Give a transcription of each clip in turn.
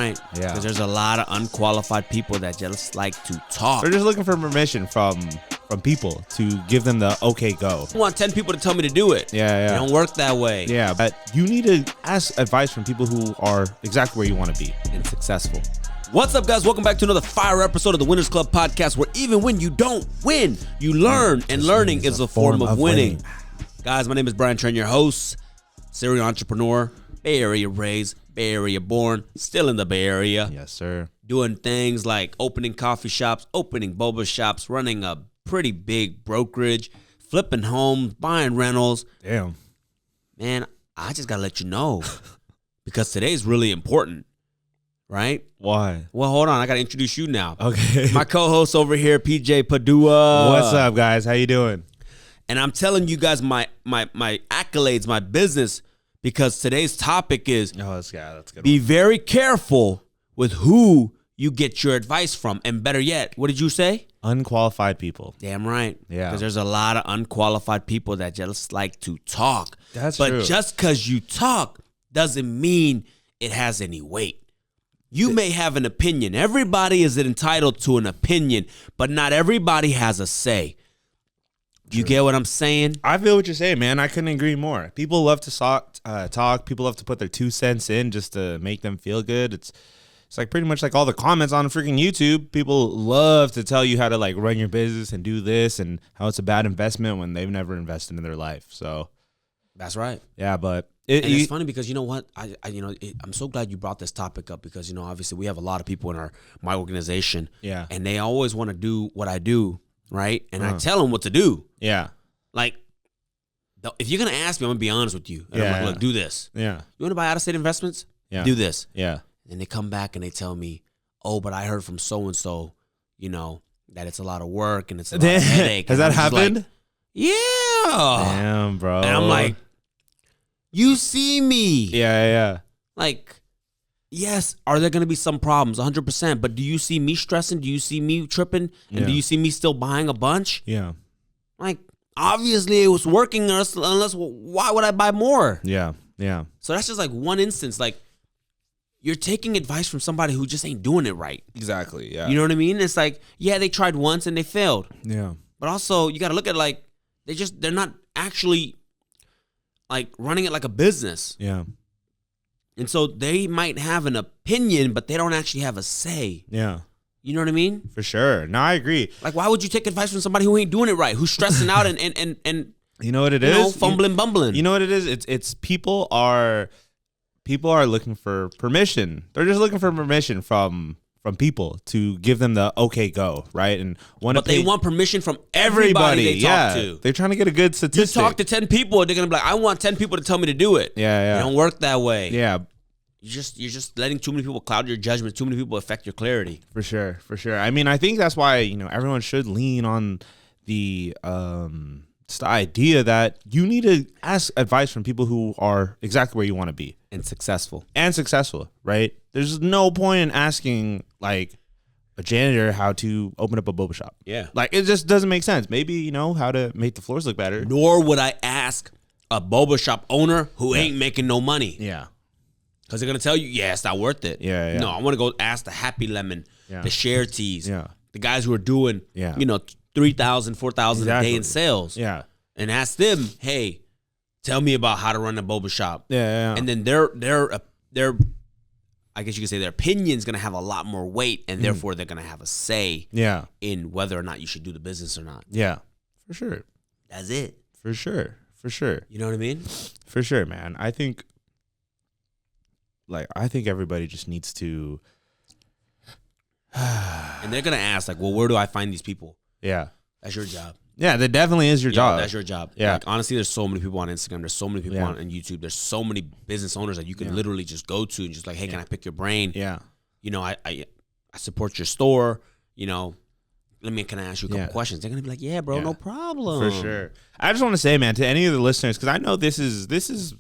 right. Yeah. Because there's a lot of unqualified people that just like to talk. They're just looking for permission from people to give them the okay go. I want 10 people to tell me to do it. Yeah. It don't work that way. Yeah, but you need to ask advice from people who are exactly where you want to be. And successful. What's up, guys? Welcome back to another fire episode of the Winners Club podcast, where even when you don't win, you learn, and learning is a form of winning. Guys, my name is Brian Tran, your host, serial entrepreneur, Bay Area raised, Bay Area born, still in the Bay Area. Yes, sir. Doing things like opening coffee shops, opening boba shops, running a pretty big brokerage, flipping homes, buying rentals. Damn. Man, I just got to let you know because today's really important, right? Why? Well, hold on. I got to introduce you now. Okay. My co-host over here, PJ Padua. What's up, guys? How you doing? And I'm telling you guys my accolades, my business, because today's topic is That's good. be very careful with who you get your advice from. And better yet, what did you say? Unqualified people. Damn right. Yeah. Because there's a lot of unqualified people that just like to talk. That's but true. just because you talk doesn't mean it has any weight. You may have an opinion. Everybody is entitled to an opinion, but not everybody has a say. You get what I'm saying? I feel what you're saying, man. I couldn't agree more. People love to talk. People love to put their 2 cents in just to make them feel good. It's like pretty much like all the comments on freaking YouTube. People love to tell you how to like run your business and do this and how it's a bad investment when they've never invested in their life. So That's right. yeah, but And it's funny because you know what? I'm so glad you brought this topic up because, you know, obviously we have a lot of people in my organization. Yeah. And they always want to do what I do, right? And I tell them what to do. yeah, Like, if you're going to ask me, I'm going to be honest with you. And I'm like, look, do this. yeah, You want to buy out-of-state investments? yeah, Do this. yeah. And they come back and they tell me, oh, but I heard from so-and-so, you know, that it's a lot of work and it's a lot of headache. Has And that I'm just like, happened? yeah. Damn, bro. And I'm like, you see me. yeah. Like, yes, are there going to be some problems? 100%. But do you see me stressing? Do you see me tripping? And Yeah. do you see me still buying a bunch? Yeah, Like, obviously it was working unless why would I buy more? yeah. So that's just like one instance. Like, you're taking advice from somebody who just ain't doing it right. Exactly. Yeah. You know what I mean? It's like, yeah, they tried once and they failed. Yeah. But also, you got to look at like, they're not actually like running it like a business. Yeah. And so they might have an opinion, but they don't actually have a say. Yeah. You know what I mean? For sure. No, I agree. Like, why would you take advice from somebody who ain't doing it right, who's stressing out and You know what it you is? know, fumbling, bumbling? You know what it is? It's people are looking for permission. They're just looking for permission from people to give them the okay go, right? And but they want permission from everybody they talk to. They're trying to get a good You statistic. talk to 10 people, they're gonna be like, I want 10 people to tell me to do it. Yeah. It don't work that way. Yeah, You're just letting too many people cloud your judgment. Too many people affect your clarity. for sure. I mean, I think that's why, everyone should lean on the just the idea that you need to ask advice from people who are exactly where you want to be. And successful. And successful, right? There's no point in asking like a janitor how to open up a boba shop. Yeah. Like it just doesn't make sense. Maybe how to make the floors look better. Nor would I ask a boba shop owner who ain't making no money. Yeah. Because they're going to tell you, yeah, it's not worth it. Yeah. No, I want to go ask the Happy Lemon, Yeah. the Share Teas, Yeah. the guys who are doing, Yeah. 3,000, 4,000 a day in sales. Yeah. And ask them, hey, tell me about how to run a boba shop. Yeah. And then their I guess you could say their opinion's going to have a lot more weight, and therefore they're going to have a say Yeah. in whether or not you should do the business or not. Yeah. For sure. That's it. For sure. You know what I mean? For sure, man. I think everybody just needs to And they're going to ask, like, well, where do I find these people? Yeah. That's your job. Yeah, that definitely is your job. That's your job. Yeah. Like, honestly, there's so many people on Instagram. There's so many people on YouTube. There's so many business owners that you can literally just go to and just like, hey, can I pick your brain? Yeah. I support your store. Can I ask you a couple questions? They're gonna be like, yeah, bro, no problem. For sure. I just want to say, man, to any of the listeners, because I know this is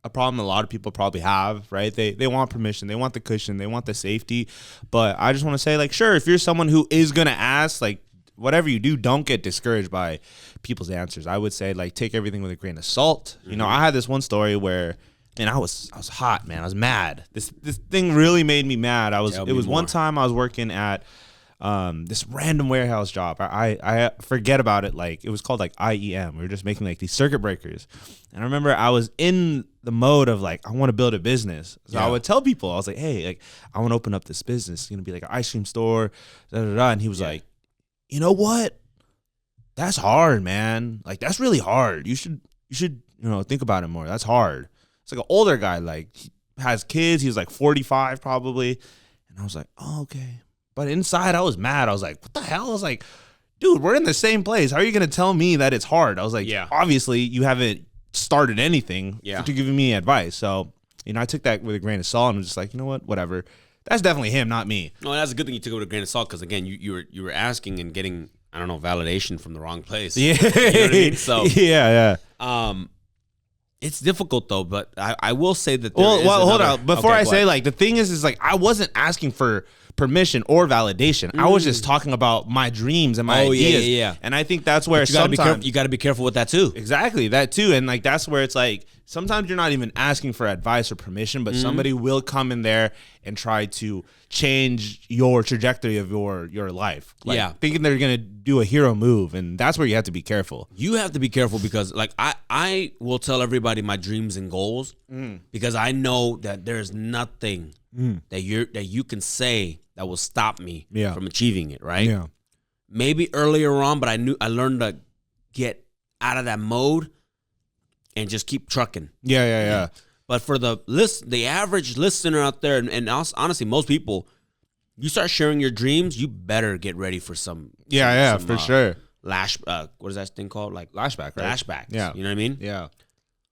a problem a lot of people probably have, right? They want permission, they want the cushion, they want the safety. But I just want to say, like, sure, if you're someone who is gonna ask, like, whatever you do, don't get discouraged by people's answers. I would say, like, take everything with a grain of salt. Mm-hmm. I had this one story where And I was hot, man. I was mad. This thing really made me mad. It was one time I was working at this random warehouse job. I forget about it. Like, it was called like IEM. We were just making like these circuit breakers. And I remember I was in the mode of like, I want to build a business. So I would tell people, I was like, hey, like, I want to open up this business. It's gonna be like an ice cream store. And he was like, you know what? That's hard, man. Like, that's really hard. You should think about it more. That's hard. It's like an older guy, like, he has kids. He was like 45 probably. And I was like, oh, okay. But inside I was mad. I was like, what the hell? I was like, dude, we're in the same place. How are you going to tell me that it's hard? I was like, obviously you haven't started anything to giving me advice. So, I took that with a grain of salt. And I'm just like, you know what? Whatever. That's definitely him, not me. No, that's a good thing you took it with a grain of salt, because again, you were asking and getting, I don't know, validation from the wrong place. Yeah. You know what I mean? So yeah. It's difficult though, but I will say that hold on. Before I say, like, the thing is like, I wasn't asking for permission or validation. I was just talking about my dreams and my ideas. Yeah. And I think that's where you got to be careful with that too. Exactly, that too. And like, that's where it's like, sometimes you're not even asking for advice or permission, but somebody will come in there and try to change your trajectory of your life. Like, thinking they're going to do a hero move. And that's where you have to be careful. You have to be careful, because like I will tell everybody my dreams and goals, because I know that there's nothing that you can say that will stop me from achieving it, right? Yeah. Maybe earlier on, but I learned to get out of that mode and just keep trucking. Yeah. But for the average listener out there, and honestly, most people, you start sharing your dreams, you better get ready for some. For sure. What is that thing called? Like Lashback, right? Flashbacks. Yeah. You know what I mean? Yeah.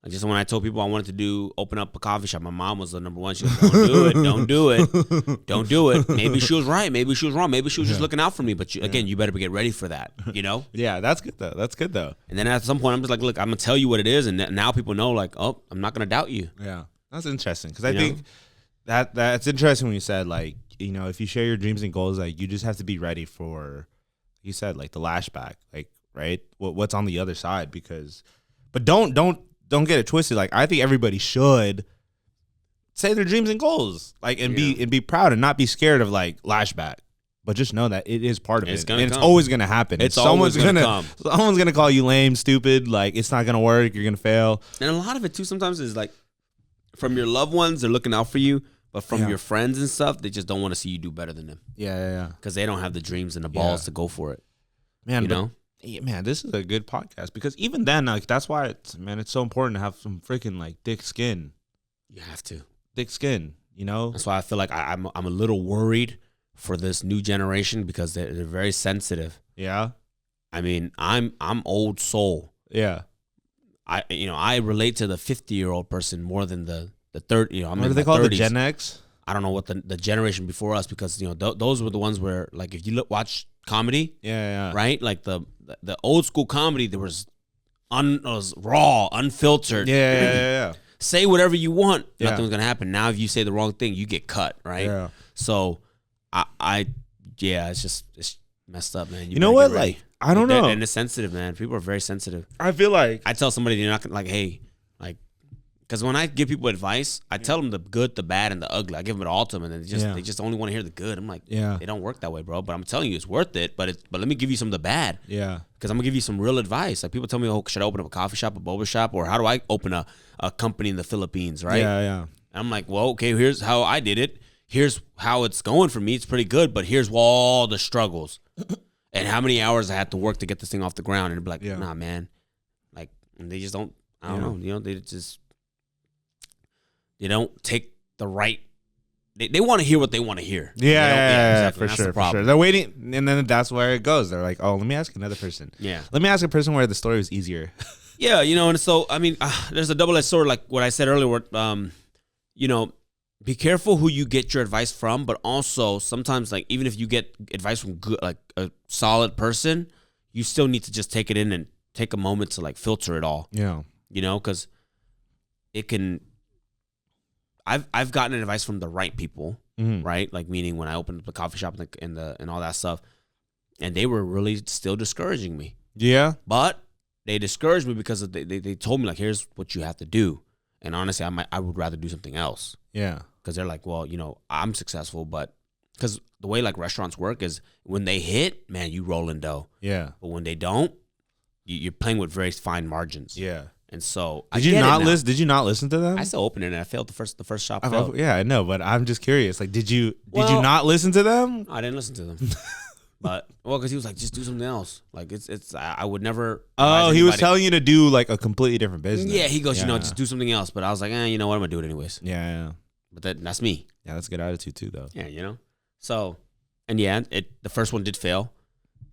Like, just when I told people I wanted to open up a coffee shop, my mom was the number one. She was like, don't do it. Don't do it. Maybe she was right. Maybe she was wrong. Maybe she was just looking out for me. But again, you better get ready for that, Yeah, that's good though. And then at some point, I'm just like, look, I'm going to tell you what it is. And now people know, like, oh, I'm not going to doubt you. Yeah, that's interesting. Because I think that's interesting when you said, like, if you share your dreams and goals, like, you just have to be ready for, you said, like, the lashback, like, right? What's on the other side? But don't get it twisted. Like, I think everybody should say their dreams and goals, like, and be proud and not be scared of like lashback, but just know that it is part of it. It's always going to happen. Someone's going to call you lame, stupid. Like, it's not going to work. You're going to fail. And a lot of it too, sometimes is like, from your loved ones, they're looking out for you, but from your friends and stuff, they just don't want to see you do better than them. Yeah. Because they don't have the dreams and the balls to go for it. Man, man, this is a good podcast, because even then, like, that's why it's so important to have some freaking like thick skin. You have to. Thick skin, That's why I feel like I'm a little worried for this new generation, because they're very sensitive. Yeah. I mean, I'm old soul. Yeah. I relate to the 50-year-old person more than the 30. What do they call it? The Gen X? I don't know what the generation before us, because those were the ones where, like, if you watch comedy, right, like the old school comedy, there was raw, unfiltered. Yeah. Say whatever you want, nothing's gonna happen. Now, if you say the wrong thing, you get cut, right? Yeah. So, it's messed up, man. You know what? Like, I don't know. And it's sensitive, man. People are very sensitive. I feel like I tell somebody, you're not gonna, like, hey, like, because when I give people advice, I tell them the good, the bad, and the ugly. I give them it all to them, and then they just only want to hear the good. I'm like, they don't work that way, bro. But I'm telling you, it's worth it. But let me give you some of the bad. Yeah. Because I'm gonna give you some real advice. Like, people tell me, oh, should I open up a coffee shop, a boba shop, or how do I open a company in the Philippines, right? Yeah. And I'm like, well, okay, here's how I did it. Here's how it's going for me. It's pretty good, but here's all the struggles and how many hours I had to work to get this thing off the ground. And it'd be like, nah, man. Like, they just don't. I don't know. They don't take the right. They want to hear what they want to hear. Yeah, exactly. For sure. They're waiting, and then that's where it goes. They're like, oh, let me ask another person. Yeah. Let me ask a person where the story was easier. Yeah, and so, I mean, there's a double-edged sword, like what I said earlier, where, be careful who you get your advice from, but also sometimes, like, even if you get advice from good, like a solid person, you still need to just take it in and take a moment to, like, filter it all. Yeah. Because it can. I've gotten advice from the right people, right? Like, meaning when I opened up the coffee shop and all that stuff, and they were really still discouraging me. Yeah. But they discouraged me because they told me, like, here's what you have to do. And honestly, I would rather do something else. Yeah. Because they're like, well, I'm successful, but because the way like restaurants work is when they hit, man, you roll in dough. Yeah. But when they don't, you're playing with very fine margins. Yeah. And so Did you not listen to them? I still opened it and I failed the first shop. Failed. Yeah, I know, but I'm just curious. Like, did you not listen to them? I didn't listen to them. But because he was like, just do something else. Like I would never. Oh, he was telling you to do like a completely different business. Yeah, he goes, just do something else. But I was like, you know what, I'm gonna do it anyways. Yeah. But that's me. Yeah, that's a good attitude too, though. Yeah, So, and yeah, the first one did fail,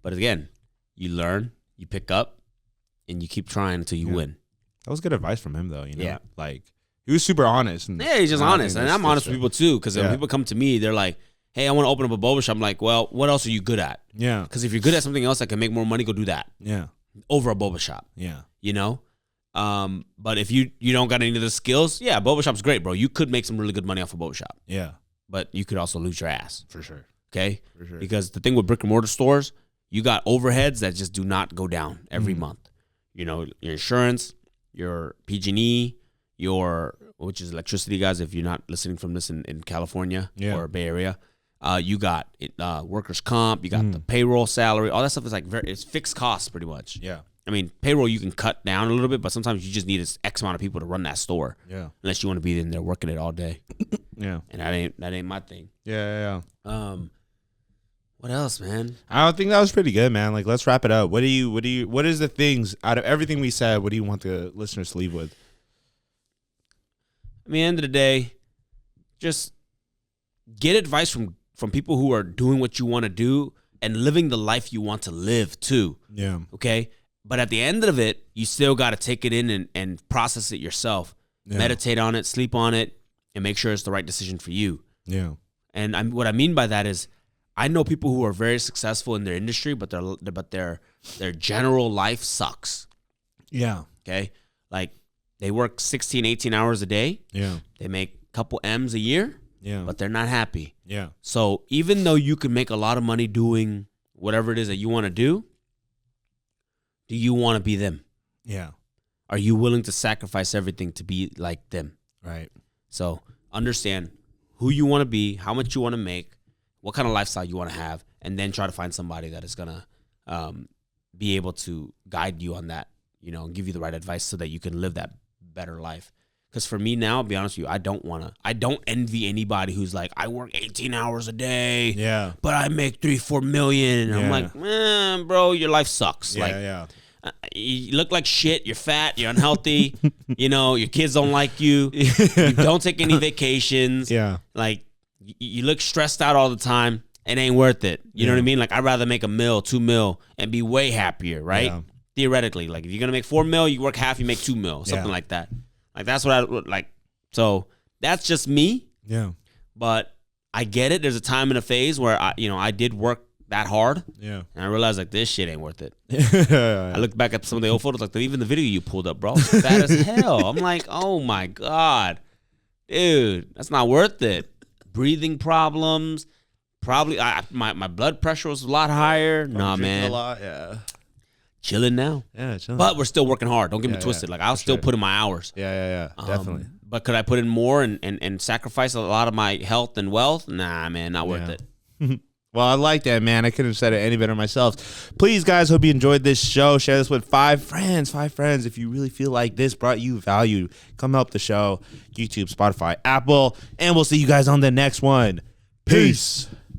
but again, you learn, you pick up, and you keep trying until you win. That was good advice from him, though. Yeah. Like he was super honest. Yeah, he's just honest, and I'm honest with people too. Because when people come to me, they're like, hey, I want to open up a boba shop. I'm like, well, what else are you good at? Yeah. Because if you're good at something else that can make more money, go do that. Yeah. Over a boba shop. Yeah. But if you don't got any of the skills, yeah, boba shop's great, bro. You could make some really good money off a boba shop. Yeah. But you could also lose your ass. For sure. Okay? For sure. Because the thing with brick and mortar stores, you got overheads that just do not go down every month. Your insurance, your PG&E, which is electricity, guys, if you're not listening from this in California or Bay Area. You got workers' comp, you got the payroll salary, all that stuff is like it's fixed costs pretty much. Yeah. I mean, payroll you can cut down a little bit, but sometimes you just need X amount of people to run that store. Yeah. Unless you want to be in there working it all day. Yeah. And that ain't my thing. Yeah. What else, man? I think that was pretty good, man. Like, let's wrap it up. What is the things out of everything we said? What do you want the listeners to leave with? I mean, end of the day, just get advice from people who are doing what you want to do and living the life you want to live too. Yeah. Okay. But at the end of it, you still got to take it in and process it yourself. Yeah. Meditate on it, sleep on it, and make sure it's the right decision for you. Yeah. And what I mean by that is, I know people who are very successful in their industry, but their general life sucks. Yeah. Okay. Like they work 16, 18 hours a day. Yeah. They make a couple M's a year. Yeah. But they're not happy. Yeah. So even though you can make a lot of money doing whatever it is that you want to do you want to be them? Yeah. Are you willing to sacrifice everything to be like them? Right. So understand who you want to be, how much you want to make, what kind of lifestyle you want to have, and then try to find somebody that is going to be able to guide you on that, and give you the right advice so that you can live that better life. Because for me now, I'll be honest with you, I don't envy anybody who's like, I work 18 hours a day, but I make $3-4 million. And I'm like, man, bro, your life sucks. You look like shit. You're fat. You're unhealthy. Your kids don't like you. You don't take any vacations. Yeah. Like, you look stressed out all the time. It ain't worth it. You know what I mean? Like, I'd rather make $1 million, $2 million, and be way happier, right? Yeah. Theoretically, like if you're gonna make $4 million, you work half, you make $2 million, something like that. Like that's what I like. So that's just me. Yeah. But I get it. There's a time and a phase where I did work that hard. Yeah. And I realized like this shit ain't worth it. I looked back at some of the old photos, like even the video you pulled up, bro, fat as hell. I'm like, oh my God, dude, that's not worth it. Breathing problems. Probably my blood pressure was a lot higher. Nah, man. A lot, yeah. Chilling now. Yeah, chilling. But we're still working hard. Don't get me twisted. Like I'll still put in my hours. Yeah. Definitely. But could I put in more and sacrifice a lot of my health and wealth? Nah, man, not worth it. Well, I like that, man. I couldn't have said it any better myself. Please, guys, hope you enjoyed this show. Share this with 5 friends. If you really feel like this brought you value, come help the show. YouTube, Spotify, Apple, and we'll see you guys on the next one. Peace.